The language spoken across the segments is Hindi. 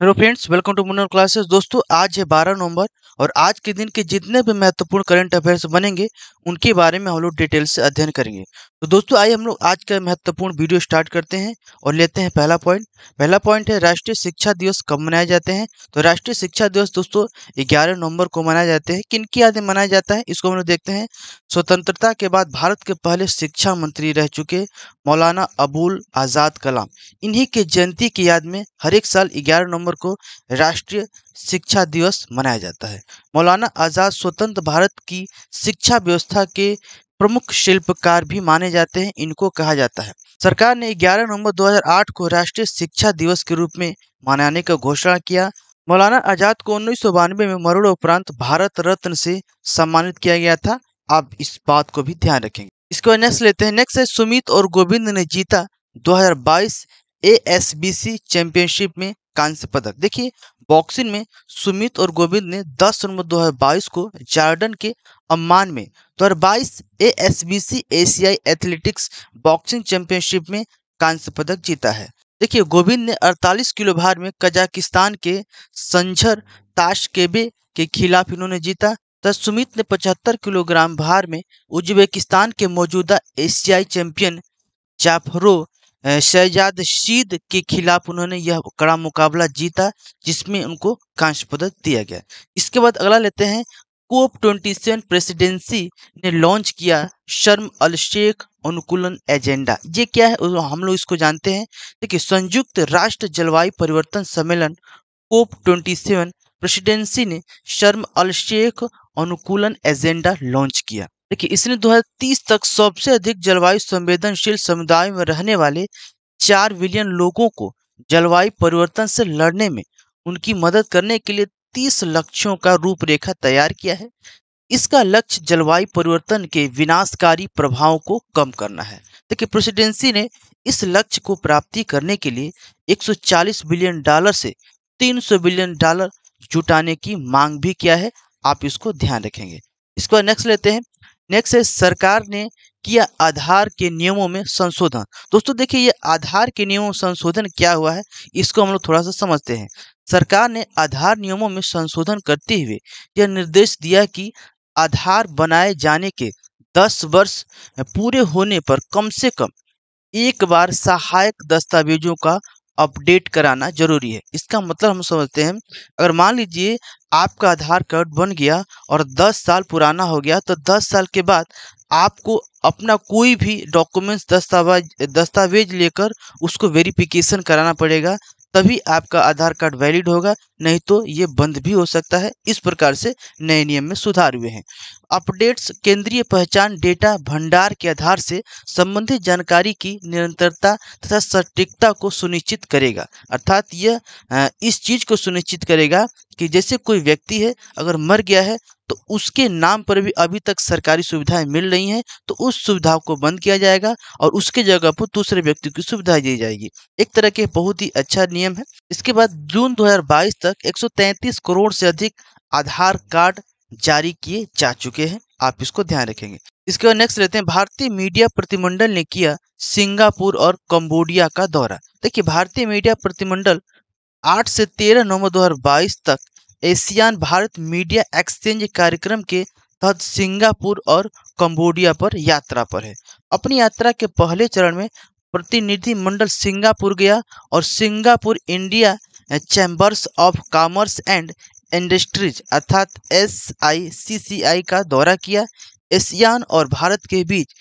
Hello friends, welcome to Munna classes. दोस्तों, आज है 12 नवंबर और आज के दिन के जितने भी महत्वपूर्ण करंट अफेयर्स बनेंगे उनके बारे में हम लोग डिटेल से अध्ययन करेंगे। तो दोस्तों, आइए हम लोग आज का महत्वपूर्ण वीडियो स्टार्ट करते हैं और लेते हैं पहला पॉइंट है राष्ट्रीय शिक्षा दिवस कब मनाए जाते हैं। तो राष्ट्रीय शिक्षा दिवस दोस्तों 11 नवंबर को मनाए जाते हैं। किन की याद में मनाया जाता है इसको हम लोग देखते हैं। स्वतंत्रता के बाद भारत के पहले शिक्षा मंत्री रह चुके मौलाना अबुल आज़ाद कलाम, इन्हीं के जयंती की याद में हर एक साल 11 नवंबर को राष्ट्रीय शिक्षा दिवस मनाया जाता है। मौलाना आज़ाद स्वतंत्र भारत की शिक्षा व्यवस्था के प्रमुख शिल्पकार भी माने जाते हैं, इनको कहा जाता है। सरकार ने 11 नवंबर 2008 को राष्ट्रीय शिक्षा दिवस के रूप में मनाने का घोषणा किया। मौलाना आज़ाद को 1992 में मरणोपरांत भारत रत्न से सम्मानित किया गया था। आप इस बात को भी ध्यान रखेंगे। इसके बाद नेक्स्ट लेते हैं। नेक्स्ट है सुमित और गोविंद ने जीता 2022 एएसबीसी चैंपियनशिप में कांस्य पदक। देखिए, बॉक्सिंग में सुमित और गोविंद ने 10 नवंबर 2022 को जॉर्डन के अम्मान में 2022 एएसबीसी एशियाई एथलेटिक्स बॉक्सिंग चैंपियनशिप में कांस्य पदक जीता है। देखिए, गोविंद ने 48 किलो भार में कजाकिस्तान के संजर ताशकेबे के खिलाफ इन्होंने जीता। तो सुमित ने 75 किलोग्राम भार में उज्बेकिस्तान के मौजूदा एशियाई चैंपियन जाफरो शहजाद के खिलाफ उन्होंने यह कड़ा मुकाबला जीता, जिसमें उनको कांस्य पदक दिया गया। इसके बाद अगला लेते हैं। कोप 27 प्रेसिडेंसी ने लॉन्च किया शर्म अल शेख अनुकूलन एजेंडा। ये क्या है हम लोग इसको जानते हैं। देखिए, संयुक्त राष्ट्र जलवायु परिवर्तन सम्मेलन कोप 27 प्रेसिडेंसी ने शर्म अल शेख अनुकूलन एजेंडा लॉन्च किया। देखिए, इसने 2030 तक सबसे अधिक जलवायु संवेदनशील समुदायों में रहने वाले 4 बिलियन लोगों को जलवायु परिवर्तन से लड़ने में उनकी मदद करने के लिए 30 लक्ष्यों का रूपरेखा तैयार किया है। इसका लक्ष्य जलवायु परिवर्तन के विनाशकारी प्रभावों को कम करना है। देखिए, प्रेसिडेंसी ने इस लक्ष्य को प्राप्ति करने के लिए 140 बिलियन डॉलर से 300 बिलियन डॉलर जुटाने की मांग भी किया है। आप इसको ध्यान रखेंगे। इसको नेक्स्ट लेते हैं। नेक्स्ट है सरकार ने किया आधार के नियमों में संशोधन। दोस्तों देखिए, ये आधार के नियमों में संशोधन क्या हुआ है इसको हम लोग थोड़ा सा समझते हैं। सरकार ने आधार नियमों में संशोधन करते हुए यह निर्देश दिया कि आधार बनाए जाने के 10 वर्ष पूरे होने पर कम से कम एक बार सहायक दस्तावेजों का अपडेट कराना जरूरी है। इसका मतलब हम समझते हैं, अगर मान लीजिए आपका आधार कार्ड बन गया और 10 साल पुराना हो गया, तो 10 साल के बाद आपको अपना कोई भी डॉक्यूमेंट्स दस्तावेज लेकर उसको वेरिफिकेशन कराना पड़ेगा, तभी आपका आधार कार्ड वैलिड होगा, नहीं तो ये बंद भी हो सकता है। इस प्रकार से नए नियम में सुधार हुए हैं। अपडेट्स केंद्रीय पहचान डेटा भंडार के आधार से संबंधित जानकारी की निरंतरता तथा सटीकता को सुनिश्चित करेगा। अर्थात यह इस चीज को सुनिश्चित करेगा कि जैसे कोई व्यक्ति है अगर मर गया है तो उसके नाम पर भी अभी तक सरकारी सुविधाएं मिल रही हैं, तो उस सुविधा को बंद किया जाएगा और उसके जगह पर दूसरे व्यक्ति की सुविधा दी जाएगी। एक तरह के बहुत ही अच्छा नियम है। इसके बाद जून 2022 तक 133 करोड़ से अधिक आधार कार्ड जारी किए जा चुके हैं। आप इसको ध्यान रखेंगे। इसके बाद नेक्स्ट लेते हैं। भारतीय मीडिया प्रतिमंडल ने किया सिंगापुर और कंबोडिया का दौरा। देखिए, भारतीय मीडिया प्रतिमंडल 8 से 13 नवंबर 2022 तक एशियान भारत मीडिया एक्सचेंज कार्यक्रम के तहत सिंगापुर और कंबोडिया पर यात्रा पर है। अपनी यात्रा के पहले चरण में प्रतिनिधि मंडल सिंगापुर गया और Singapore India chambers of commerce and industries अर्थात SICCI का दौरा किया। एशियान और भारत के बीच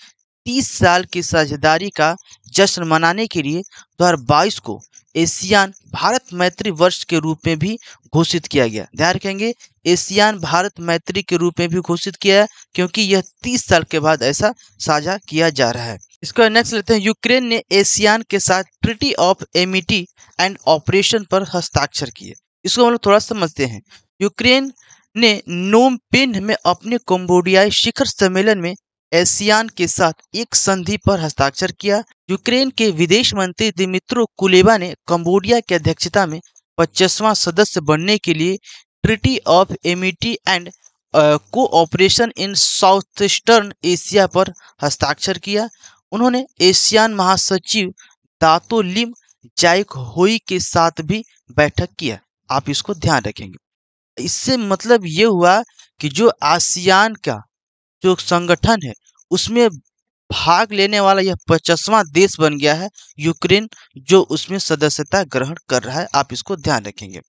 30 साल की साझेदारी का जश्न मनाने के लिए 2022 को एशियान भारत मैत्री वर्ष के रूप में भी घोषित किया गया। ध्यान रखेंगे, एशियान भारत मैत्री के रूप में भी घोषित किया है, क्योंकि यह 30 साल के बाद ऐसा साझा किया जा रहा है। इसका नेक्स्ट लेते हैं। यूक्रेन ने एशियान के साथ treaty of amity and operation पर हस्ताक्षर किए। इसको हम लोग थोड़ा समझते हैं। यूक्रेन ने नोम पेन में अपने कंबोडियाई शिखर सम्मेलन में एशियान के साथ एक संधि पर हस्ताक्षर किया। यूक्रेन के विदेश मंत्री दिमित्रो कुलेबा ने कंबोडिया की अध्यक्षता में 25वां सदस्य बनने के लिए treaty of amity and cooperation in southeastern Asia पर हस्ताक्षर किया। उन्होंने एशियान महासचिव दातो लिम जाइक होई के साथ भी बैठक किया। आप इसको ध्यान रखेंगे। इससे मतलब ये हुआ कि जो आसियान का जो संगठन है उसमें भाग लेने वाला यह 50वां देश बन गया है यूक्रेन, जो उसमें सदस्यता ग्रहण कर रहा है। आप इसको ध्यान रखेंगे।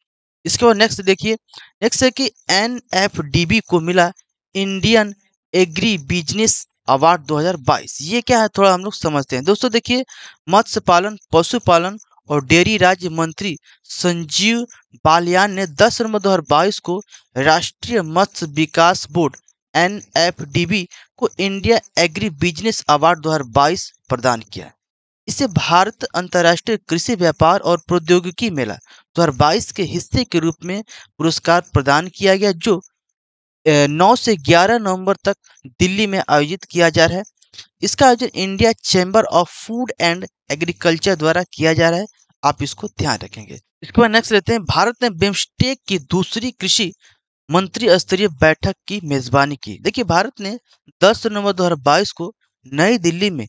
इसके बाद नेक्स्ट देखिए, नेक्स्ट है कि एनएफडीबी को मिला इंडियन एग्री बिजनेस अवार्ड 2022। ये क्या है थोड़ा हम लोग समझते हैं। दोस्तों देखिए, मत्स्य पालन, पशुपालन और डेयरी राज्य मंत्री संजीव बालियान ने 10 नवंबर 2022 को राष्ट्रीय मत्स्य विकास बोर्ड एनएफडीबी को इंडिया एग्री बिजनेस अवार्ड 2022 प्रदान किया। इसे भारत अंतर्राष्ट्रीय कृषि व्यापार और प्रौद्योगिकी मेला 2022 के हिस्से के रूप में पुरस्कार प्रदान किया गया, जो 9 से 11 नवंबर तक दिल्ली में आयोजित किया जा रहा है। इसका आयोजन India chamber of food and agriculture द्वारा किया जा रहा है। आप इसको ध्यान रखेंगे। इसके बाद नेक्स्ट लेते हैं, भारत ने बिम्स्टेक की दूसरी कृषि मंत्री स्तरीय बैठक की मेजबानी की। देखिए, भारत ने 10 नवंबर 2022 को नई दिल्ली में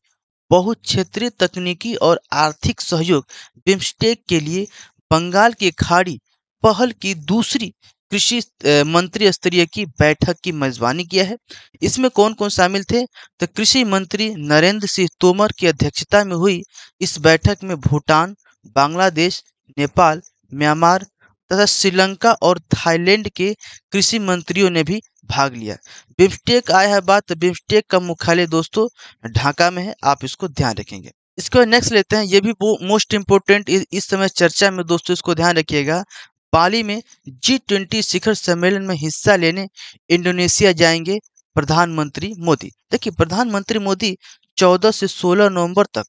बहुक्षेत्रीय तकनीकी और आर्थिक सहयोग बिम्स्टेक के लिए बंगाल की खाड़ी पहल की दूसरी कृषि मंत्री स्तरीय की बैठक की मेजबानी किया है। इसमें कौन कौन शामिल थे? तो कृषि मंत्री नरेंद्र सिंह तोमर की अध्यक्षता में हुई इस बैठक में भूटान, बांग्लादेश, नेपाल, म्यांमार तथा श्रीलंका और थाईलैंड के कृषि मंत्रियों ने भी भाग लिया। बिम्स्टेक आया है बात, तो बिम्स्टेक का मुख्यालय दोस्तों ढाका में है। आप इसको ध्यान रखेंगे। इसको नेक्स्ट लेते हैं, ये भी वो मोस्ट इम्पोर्टेंट इस समय चर्चा में दोस्तों, इसको ध्यान रखिएगा। बाली में G20 शिखर सम्मेलन में हिस्सा लेने इंडोनेशिया जाएंगे प्रधानमंत्री मोदी। देखिए, प्रधानमंत्री मोदी 14 से 16 नवंबर तक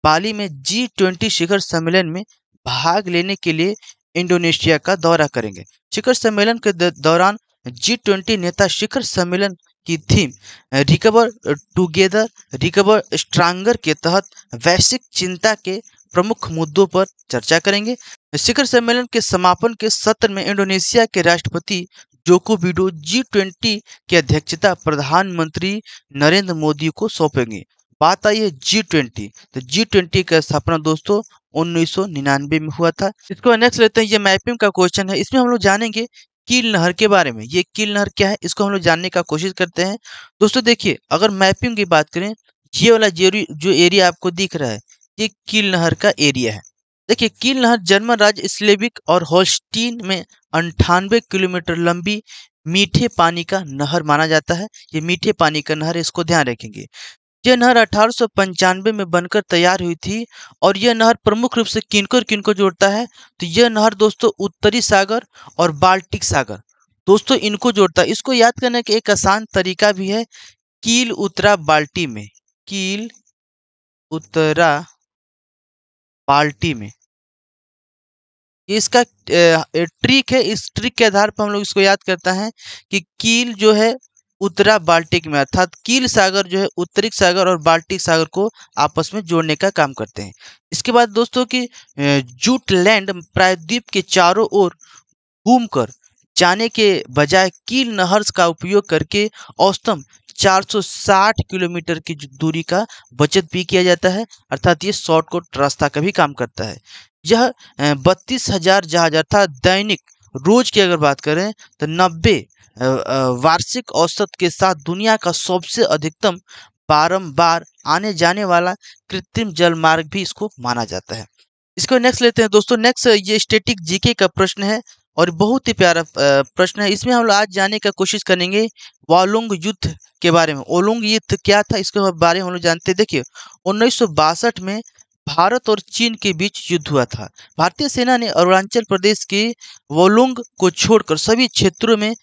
बाली में G20 शिखर सम्मेलन में भाग लेने के लिए इंडोनेशिया का दौरा करेंगे। शिखर सम्मेलन के दौरान G20 नेता शिखर सम्मेलन की theme recover together recover stronger के तहत वैश्विक चिंता के प्रमुख मुद्दों पर चर्चा करेंगे। शिखर सम्मेलन के समापन के सत्र में इंडोनेशिया के राष्ट्रपति जोको विडो G20 की अध्यक्षता प्रधानमंत्री नरेंद्र मोदी को सौंपेंगे। बात आई है G20, तो G20 का स्थापना दोस्तों 1999 में हुआ था। इसको नेक्स्ट लेते हैं, ये मैपिंग का क्वेश्चन है। इसमें हम लोग जानेंगे कील नहर के बारे में। ये कील नहर क्या है, इसको हम लोग जानने का कोशिश करते हैं। दोस्तों देखिए, अगर मैपिंग की बात करें, ये वाला जो एरिया आपको दिख रहा है, ये कील नहर का एरिया है। देखिए, कील नहर जर्मन राज्य स्लेविक और होल्स्टीन में 98 किलोमीटर लंबी मीठे पानी का नहर माना जाता है। ये मीठे पानी का नहर है, इसको ध्यान रखेंगे। यह नहर 1895 में बनकर तैयार हुई थी और यह नहर प्रमुख रूप से किनको जोड़ता है, तो यह नहर दोस्तों उत्तरी सागर और बाल्टिक सागर दोस्तों इनको जोड़ता है। इसको याद करने का एक आसान तरीका भी है, कील उतरा बाल्टी में, कील उतरा बाल्टी में। ये इसका ट्रिक है। इस ट्रिक के आधार पर हम लोग इसको याद करते हैं कि कील जो है उत्तरा बाल्टिक में, अर्थात कील सागर जो है उत्तरी सागर और बाल्टिक सागर को आपस में जोड़ने का काम करते हैं। इसके बाद दोस्तों की जूटलैंड प्रायद्वीप के चारों ओर घूमकर जाने के बजाय कील नहर का उपयोग करके औसतन 460 किलोमीटर की दूरी का बचत भी किया जाता है, अर्थात ये शॉर्टकट रास्ता का भी काम करता है। यह 32,000 जहाज अर्थात दैनिक रोज की अगर बात करें तो 90 वार्षिक औसत के साथ दुनिया का सबसे अधिकतम बारंबार आने जाने वाला कृत्रिम जल मार्ग भी इसको माना जाता है। इसको नेक्स्ट लेते हैं दोस्तों। नेक्स्ट ये स्टैटिक जीके का प्रश्न है और बहुत ही प्यारा प्रश्न है। इसमें हम लोग आज जानने का कोशिश करेंगे वालोंग युद्ध के बारे में। ओलोंग युद्ध क्या था, इसके बारे में हम लोग जानते हैं। देखिए, 1962 में भारत और चीन के बीच युद्ध हुआ था। भारतीय सेना ने अरुणाचल प्रदेश के वोलोंग को छोड़कर सभी क्षेत्रों में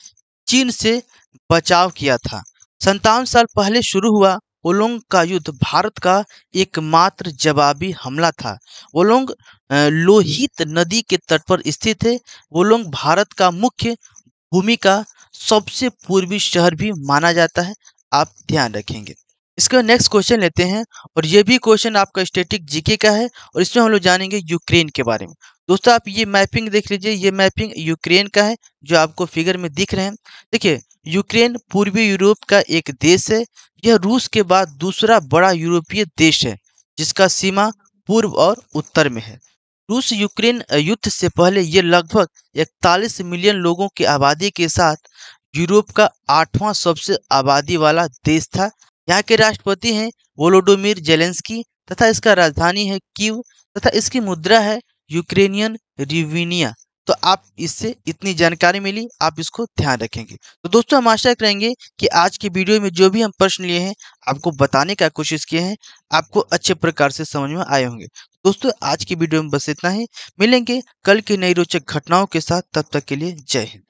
चीन से बचाव किया था। 57 साल पहले शुरू हुआ ओलोंग का युद्ध भारत का एकमात्र जवाबी हमला था। ओलोंग लोहित नदी के तट पर स्थित है। ओलोंग भारत का मुख्य भूमि का सबसे पूर्वी शहर भी माना जाता है। आप ध्यान रखेंगे। इसका नेक्स्ट क्वेश्चन लेते हैं और ये भी क्वेश्चन आपका स्टैटिक जीके का है और इसमें हम लोग जानेंगे यूक्रेन के बारे में। दोस्तों आप ये मैपिंग देख लीजिए, ये मैपिंग यूक्रेन का है जो आपको फिगर में दिख रहे हैं। देखिए, यूक्रेन पूर्वी यूरोप का एक देश है। यह रूस के बाद दूसरा बड़ा यूरोपीय देश है जिसका सीमा पूर्व और उत्तर में है। रूस यूक्रेन युद्ध से पहले ये लगभग 41 मिलियन लोगों की आबादी के साथ यूरोप का 8वां सबसे आबादी वाला देश था। यहाँ के राष्ट्रपति हैं वोलोडोमिर जेलेंस्की तथा इसका राजधानी है कीव तथा इसकी मुद्रा है यूक्रेनियन रिवीनिया। तो आप इससे इतनी जानकारी मिली, आप इसको ध्यान रखेंगे। तो दोस्तों हम आशा करेंगे कि आज की वीडियो में जो भी हम प्रश्न लिए हैं आपको बताने का कोशिश किए हैं, आपको अच्छे प्रकार से समझ में आए होंगे। दोस्तों आज की वीडियो में बस इतना ही। मिलेंगे कल की नई रोचक घटनाओं के साथ, तब तक के लिए जय हिंद।